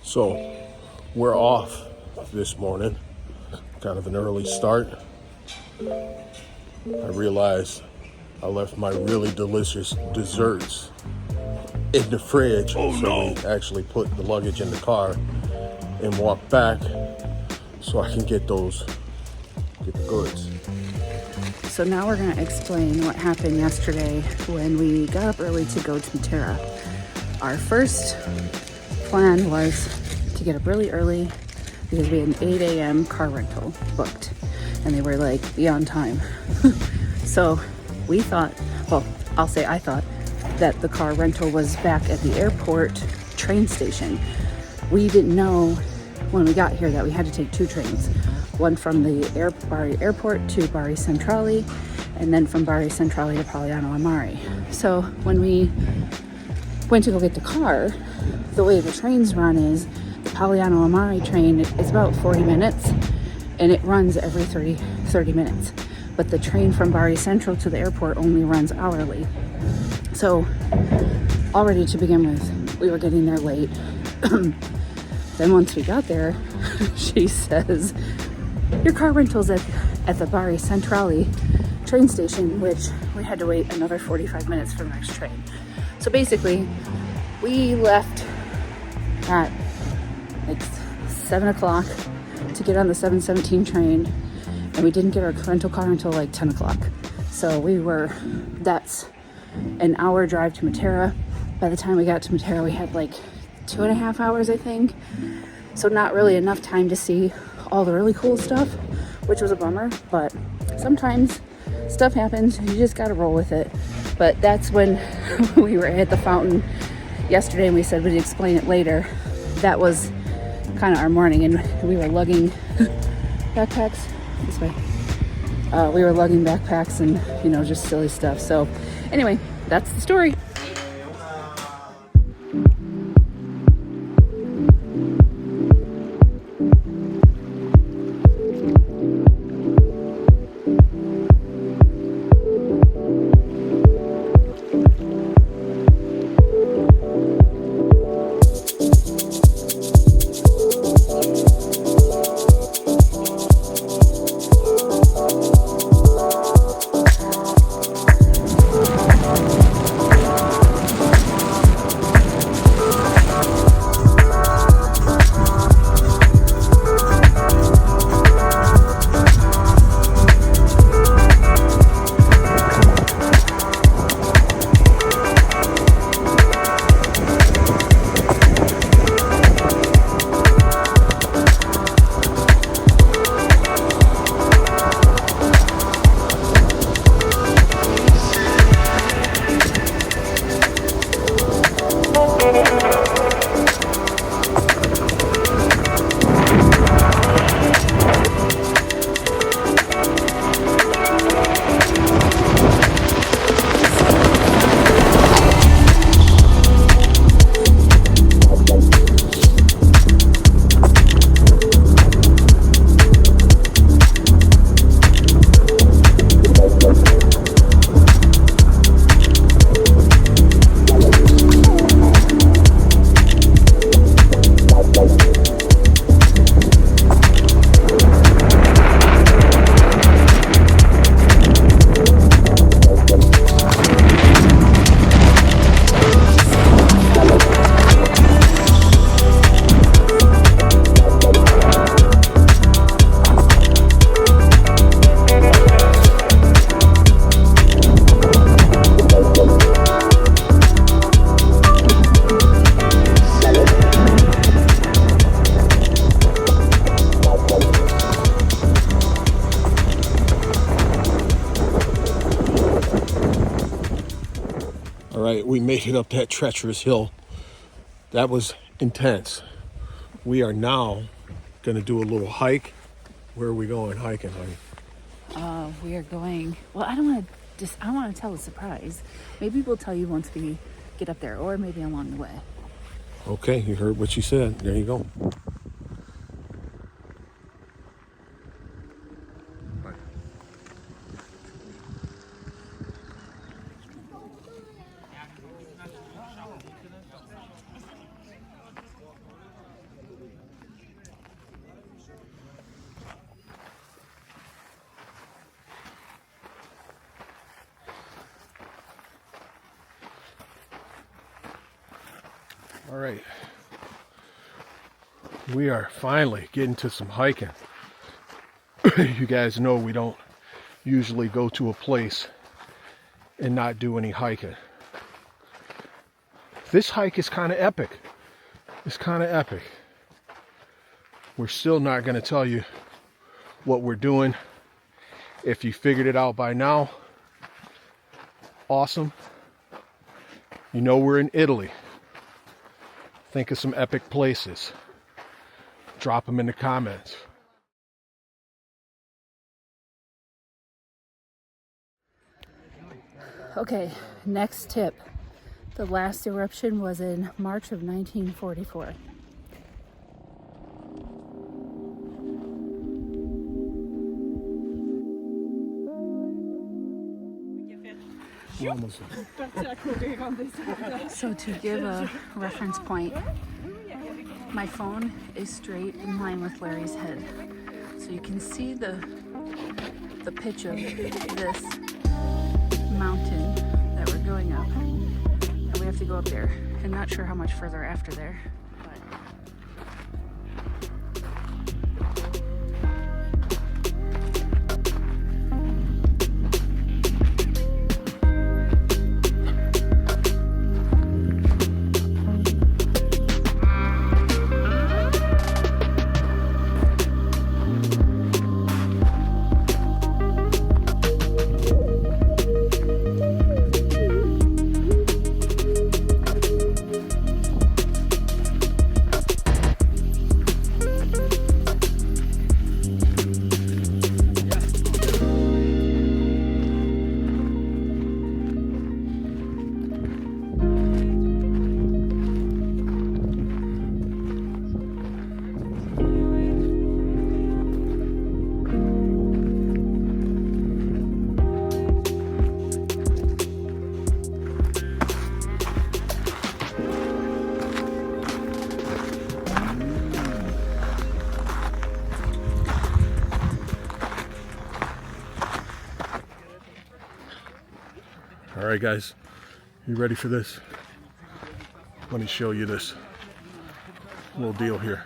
So we're off this morning, kind of an early start. I realized I left my really delicious desserts in the fridge. We actually put the luggage in the car and walked back so I can get the goods. So now we're going to explain what happened yesterday when we got up early to go to Matera. Our first plan was to get up really early because we had an 8 a.m. car rental booked and they were like beyond time. So we thought, I thought that the car rental was back at the airport train station. We didn't know when we got here that we had to take two trains. One from the Bari airport to Bari Centrale, and then from Bari Centrale to Poliano Amare. So when we went to go get the car, the way the trains run is the Poliano Amare train is about 40 minutes and it runs every 30 minutes. But the train from Bari Central to the airport only runs hourly. So already to begin with, we were getting there late. Then once we got there, she says, your car rental's at the Bari Centrale train station, which we had to wait another 45 minutes for the next train. So basically, we left at like 7 o'clock to get on the 7:17 train, and we didn't get our rental car until like 10 o'clock. So that's an hour drive to Matera. By the time we got to Matera, we had like 2.5 hours, I think. So not really enough time to see all the really cool stuff, which was a bummer, but sometimes stuff happens and you just gotta roll with it. But that's when we were at the fountain yesterday and we said we'd explain it later. That was kind of our morning, and we were lugging backpacks this way. We were lugging backpacks and just silly stuff. So anyway, that's the story. All right, we made it up that treacherous hill. That was intense. We are now going to do a little hike. Where are we going hiking, honey? We are going, I don't want to tell a surprise. Maybe we'll tell you once we get up there, or maybe along the way. Okay, you heard what she said. There you go. All right, we are finally getting to some hiking. You guys know we don't usually go to a place and not do any hiking. This hike is kind of epic. It's kind of epic. We're still not going to tell you what we're doing. If you figured it out by now, awesome. You know we're in Italy. Think of some epic places. Drop them in the comments. Okay, next tip. The last eruption was in March of 1944. So to give a reference point, my phone is straight in line with Larry's head. So you can see the pitch of this mountain that we're going up. And we have to go up there. I'm not sure how much further after there. All right, guys, you ready for this? Let me show you this little deal here.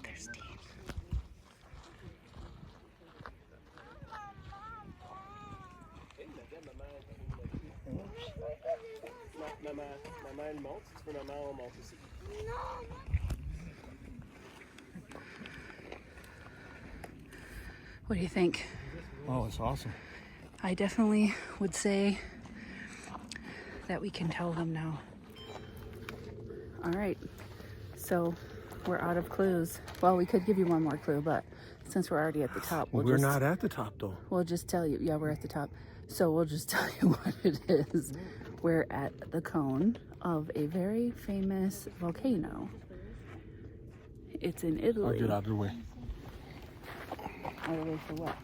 There's Steve. Maman elle monte, si tu veux maman on monte aussi. What do you think? Oh, it's awesome. I definitely would say that we can tell them now. All right, so we're out of clues. Well, we could give you one more clue, but since we're already at the top, We're not at the top though. We'll just tell you. Yeah, we're at the top. So we'll just tell you what it is. We're at the cone of a very famous volcano. It's in Italy. I'll get out of the way. Out of the way for what?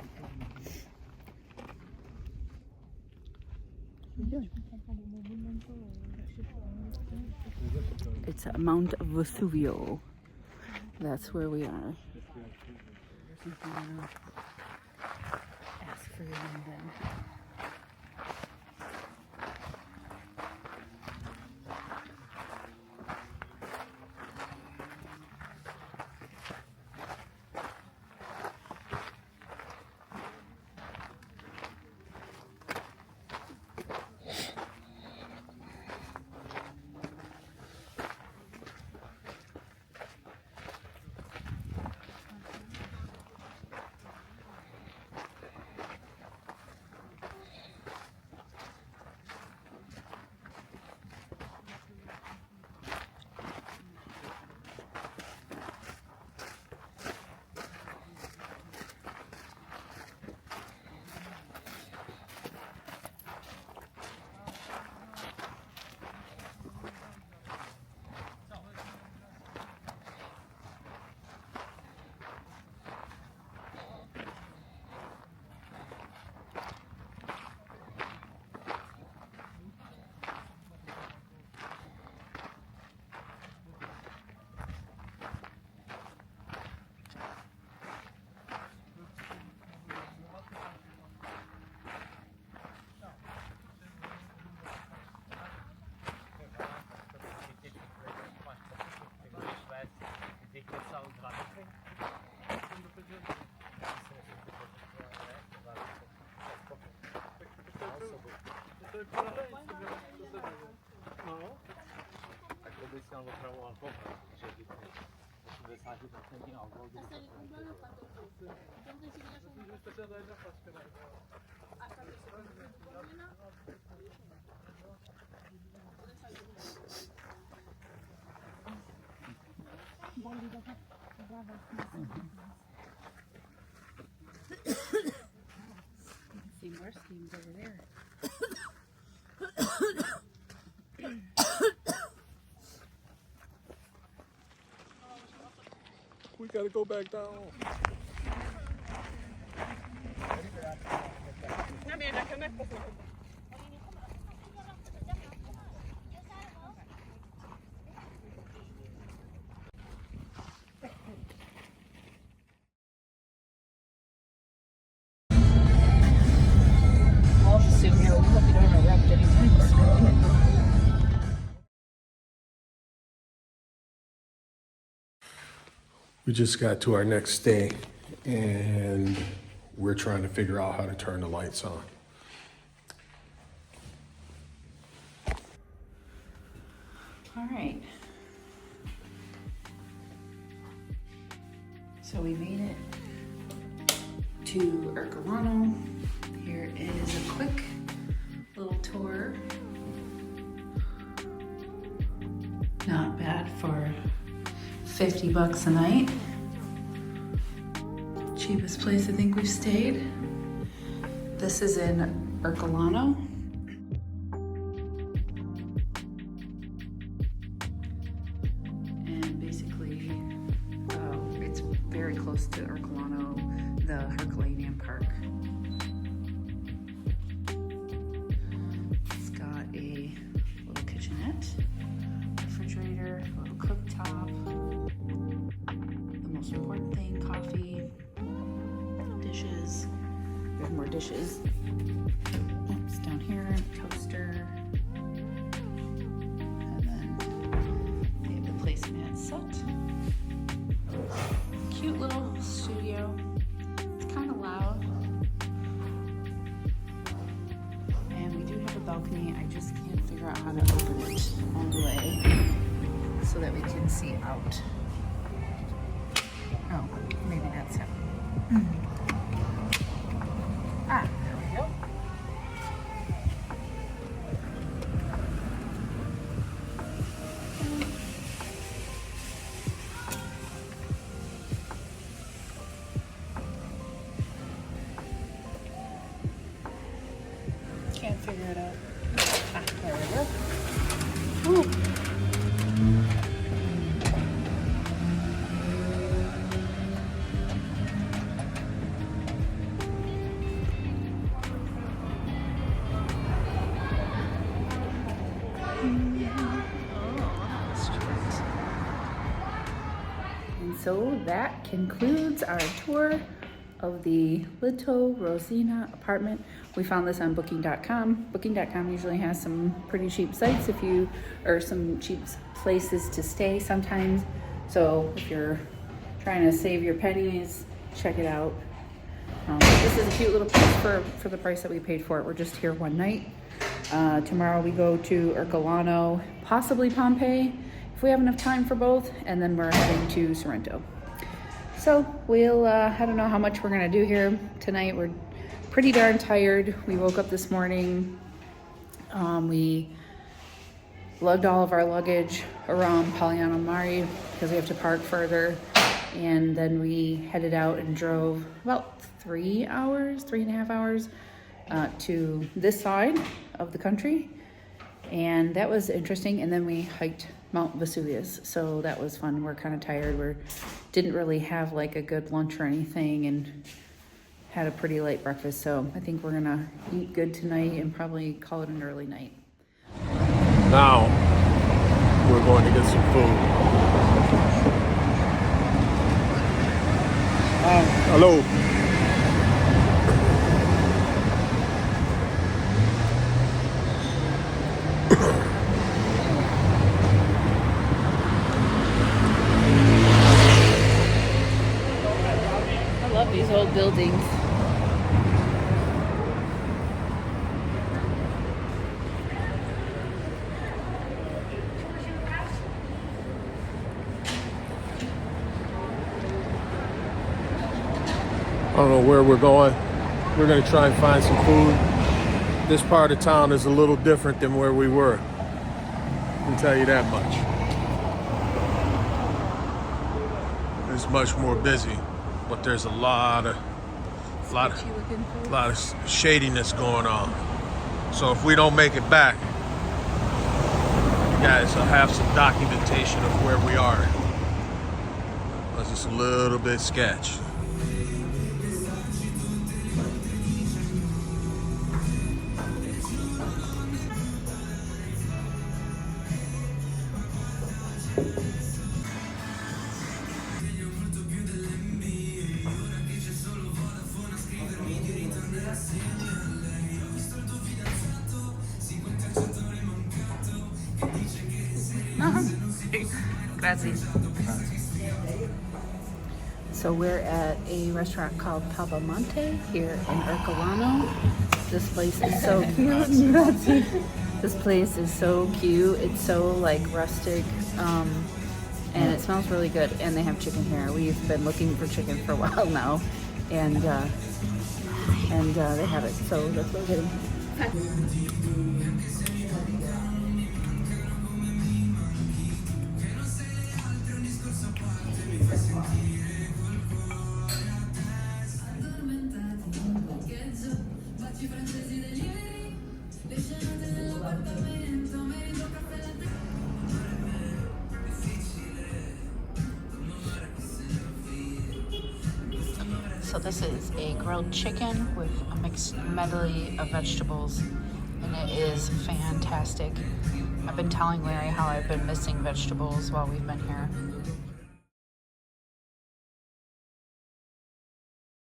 It's Mount Vesuvius. That's where we are. Ask for your name then. See more steams over there. We gotta go back down. Well, soon here. We hope you don't erupt anytime soon. We just got to our next day and we're trying to figure out how to turn the lights on. All right. So we made it to Ercolano. Here is a quick little tour. Not bad for $50 a night. Cheapest place I think we've stayed. This is in Ercolano. And basically, it's very close to Ercolano, the Herculaneum Park. It's got a little kitchenette, refrigerator, a little cooktop. The most important thing, coffee, dishes. There's more dishes. Oops, down here, toaster. And then they have the placemat set. Cute little studio. It's kind of loud. And we do have a balcony. I just can't figure out how to open it all the way so that we can see out. Oh, maybe that's how. Ah, there we go. Can't figure it out. Ah, there we go. Woo. And so that concludes our tour of the Little Rosina apartment. We found this on booking.com. Booking.com usually has some pretty cheap sites or some cheap places to stay sometimes. So if you're trying to save your pennies, check it out. This is a cute little place for the price that we paid for it. We're just here one night. Tomorrow we go to Ercolano, possibly Pompeii, if we have enough time for both, and then we're heading to Sorrento. So we'll, I don't know how much we're gonna do here tonight. We're pretty darn tired. We woke up this morning. We lugged all of our luggage around Pagliano Mare because we have to park further. And then we headed out and drove about 3.5 hours to this side of the country. And that was interesting. And then we hiked Mount Vesuvius. So that was fun. We're kind of tired. We didn't really have like a good lunch or anything and had a pretty late breakfast. So I think we're gonna eat good tonight and probably call it an early night. Now we're going to get some food. Hello. I love these old buildings. don't know where we're going. We're gonna try and find some food. This part of town is a little different than where we were. I can tell you that much. It's much more busy, but there's a lot of shadiness going on. So if we don't make it back, you guys will have some documentation of where we are. It's just a little bit sketch. Grazie. So we're at a restaurant called Pappamonte here in Ercolano. This place is so cute. Grazie. This place is so cute. It's so like rustic, and it smells really good. And they have chicken here. We've been looking for chicken for a while now, and they have it. So let's go get them. So this is a grilled chicken with a mixed medley of vegetables, and it is fantastic. I've been telling Larry how I've been missing vegetables while we've been here.